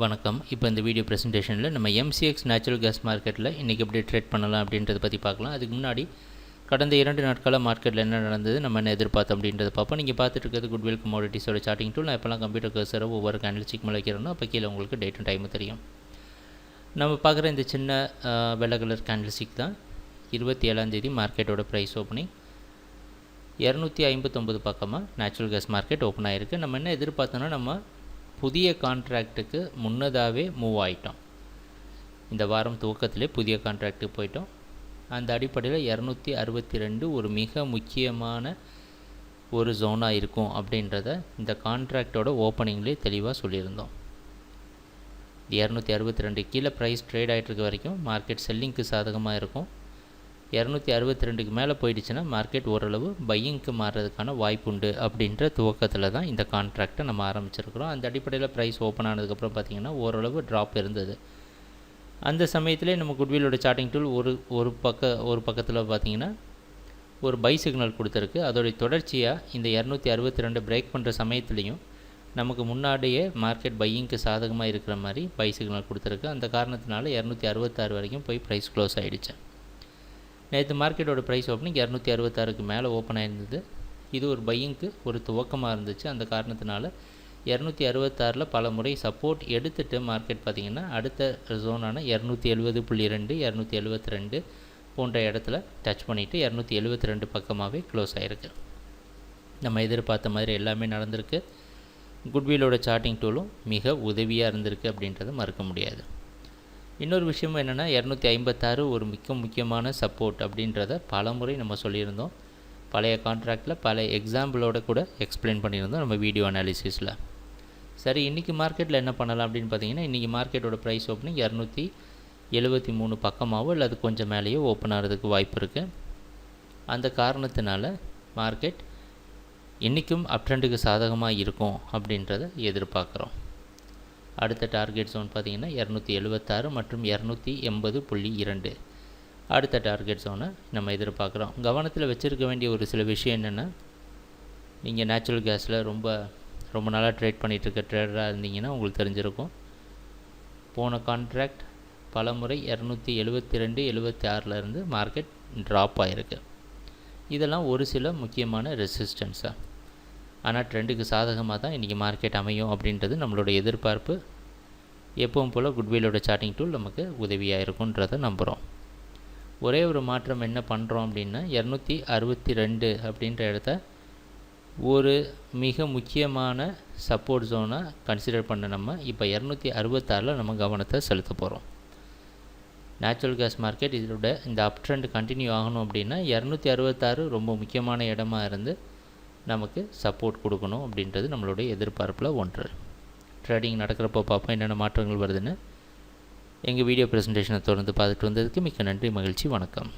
வணக்கம். இப்போ இந்த வீடியோ ப்ரெசன்டேஷனில் நம்ம எம்சிஎக்ஸ் நேச்சுரல் கேஸ் மார்க்கெட்டில் இன்றைக்கி எப்படி ட்ரேட் பண்ணலாம் அப்படின்றத பற்றி பார்க்கலாம். அதுக்கு முன்னாடி கடந்த 2 நாட்களாக மார்க்கெட்டில் என்ன நடந்தது, நம்ம என்ன எதிர்பார்த்தோம் அப்படின்றத பார்ப்போம். நீங்கள் பார்த்துட்டு இருக்கிறது குட்வில் கமோடிட்டிஸோட சார்ட்டிங் டூல். நான் இப்போலாம் கம்ப்யூட்டர் கர்சரை ஒவ்வொரு கேண்டில் ஸ்டிக் மேலே வைக்கிறோன்னா அப்போ கீழே உங்களுக்கு டேட்டும் டைமும் தெரியும். நம்ம பார்க்குற இந்த சின்ன வெள்ளை கலர் கேண்டில் ஸ்டிக் தான் 27ஆம் மார்க்கெட்டோட ப்ரைஸ் ஓப்பனிங் 259 பக்கமாக நேச்சுரல் கேஸ் மார்க்கெட் ஓப்பன் ஆகிருக்கு. நம்ம என்ன எதிர்பார்த்தோன்னா, நம்ம புதிய கான்ட்ராக்ட்டுக்கு முன்னதாகவே மூவ் ஆகிட்டோம். இந்த வாரம் துவக்கத்திலே புதிய கான்ட்ராக்ட்டுக்கு போயிட்டோம். அந்த அடிப்படையில் 262 ஒரு மிக முக்கியமான ஒரு ஜோனாக இருக்கும் அப்படின்றத இந்த கான்ட்ராக்டோட ஓப்பனிங்லேயே தெளிவாக சொல்லியிருந்தோம். 262 கீழே ப்ரைஸ் ட்ரேட் ஆகிட்டு இருக்க வரைக்கும் மார்க்கெட் செல்லிங்க்கு சாதகமாக இருக்கும். 262க்கு மேலே போயிடுச்சுன்னா மார்க்கெட் ஓரளவு பையிங்க்கு மாறுறதுக்கான வாய்ப்பு உண்டு அப்படின்ற துவக்கத்தில் தான் இந்த கான்ட்ராக்டை நம்ம ஆரம்பிச்சிருக்கிறோம். அந்த அடிப்படையில் ப்ரைஸ் ஓப்பன் ஆனதுக்கப்புறம் பார்த்திங்கன்னா ஓரளவு ட்ராப் இருந்தது. அந்த சமயத்திலே நம்ம குட்விலோட சார்ட்டிங் டூல் ஒரு பக்கத்தில் பார்த்திங்கன்னா ஒரு பை சிக்னல் கொடுத்துருக்கு. அதோடைய தொடர்ச்சியாக இந்த 262 பிரேக் பண்ணுற சமயத்துலேயும் நமக்கு முன்னாடியே மார்க்கெட் பையிங்க்கு சாதகமாக இருக்கிற மாதிரி பை சிக்னல் கொடுத்துருக்கு. அந்த காரணத்தினால 266 வரைக்கும் போய் ப்ரைஸ் க்ளோஸ் ஆகிடுச்சு. நேற்று மார்க்கெட்டோட ப்ரைஸ் ஓப்பனிங் 266க்கு மேலே ஓப்பன் ஆகிருந்தது. இது ஒரு பையிங்க்கு ஒரு துவக்கமாக இருந்துச்சு. அந்த காரணத்தினால 266 பல முறை சப்போர்ட் எடுத்துகிட்டு மார்க்கெட் பார்த்திங்கன்னா அடுத்த ஜோனான 270.2 272 போன்ற இடத்துல டச் பண்ணிவிட்டு 272 பக்கமாகவே க்ளோஸ் ஆகிருக்கு. நம்ம எதிர்பார்த்த மாதிரி எல்லாமே நடந்திருக்கு. குட்விலோட சார்ட்டிங் டூலும் மிக உதவியாக இருந்திருக்கு அப்படின்றத மறுக்க முடியாது. இன்னொரு விஷயம் என்னென்னா, 256 ஒரு முக்கியமான சப்போர்ட் அப்படின்றத பல முறை நம்ம சொல்லியிருந்தோம். பழைய கான்ட்ராக்டில் பல எக்ஸாம்பிளோட கூட எக்ஸ்பிளைன் பண்ணியிருந்தோம் நம்ம வீடியோ அனாலிசிஸில். சரி, இன்றைக்கி மார்க்கெட்டில் என்ன பண்ணலாம் அப்படின்னு பார்த்தீங்கன்னா, இன்றைக்கி மார்க்கெட்டோட ப்ரைஸ் ஓப்பனிங் 273 பக்கமாகவோ இல்லை அது கொஞ்சம் மேலேயோ ஓப்பன் ஆகிறதுக்கு வாய்ப்பு இருக்குது. அந்த காரணத்தினால மார்க்கெட் இன்றைக்கும் அப் ட்ரெண்டுக்கு சாதகமாக இருக்கும் அப்படின்றத எதிர்பார்க்குறோம். அடுத்த டார்கெட் ஜோன் பார்த்திங்கன்னா 276 மற்றும் 280.2 அடுத்த டார்கெட் ஜோனை நம்ம எதிர்பார்க்குறோம். கவனத்தில் வச்சுருக்க வேண்டிய ஒரு சில விஷயம் என்னென்னா, நீங்கள் நேச்சுரல் கேஸில் ரொம்ப நாளாக ட்ரேட் பண்ணிகிட்ருக்க ட்ரேடராக இருந்தீங்கன்னா உங்களுக்கு தெரிஞ்சிருக்கும். போன கான்ட்ராக்ட் பல முறை 272 76 மார்க்கெட் ட்ராப் ஆகிருக்கு. இதெல்லாம் ஒரு சில முக்கியமான ரெசிஸ்டன்ஸாக. ஆனால் ட்ரெண்டுக்கு சாதகமாக தான் இன்றைக்கி மார்க்கெட் அமையும் அப்படின்றது நம்மளோட எதிர்பார்ப்பு. எப்பவும் போல் குட்விலோட சார்ட்டிங் டூல் நமக்கு உதவியாக இருக்குன்றதை நம்புகிறோம். ஒரே ஒரு மாற்றம் என்ன பண்ணுறோம் அப்படின்னா, 262 அப்படின்ற இடத்த ஒரு மிக முக்கியமான சப்போர்ட் ஜோனாக கன்சிடர் பண்ண நம்ம இப்போ 266 நம்ம கவனத்தை செலுத்த போகிறோம். நேச்சுரல் கேஸ் மார்க்கெட் இதோட இந்த அப் ட்ரெண்ட் கண்டினியூ ஆகணும் அப்படின்னா 266 ரொம்ப முக்கியமான இடமா இருந்து நமக்கு சப்போர்ட் கொடுக்கணும் அப்படின்றது நம்மளுடைய எதிர்பார்ப்பில் ஒன்று. ட்ரேடிங் நடக்கிறப்போ பார்ப்போம் என்னென்ன மாற்றங்கள் வருதுன்னு. எங்கள் வீடியோ ப்ரெசன்டேஷனை தொடர்ந்து பார்த்துட்டு வந்ததுக்கு மிக்க நன்றி, மகிழ்ச்சி, வணக்கம்.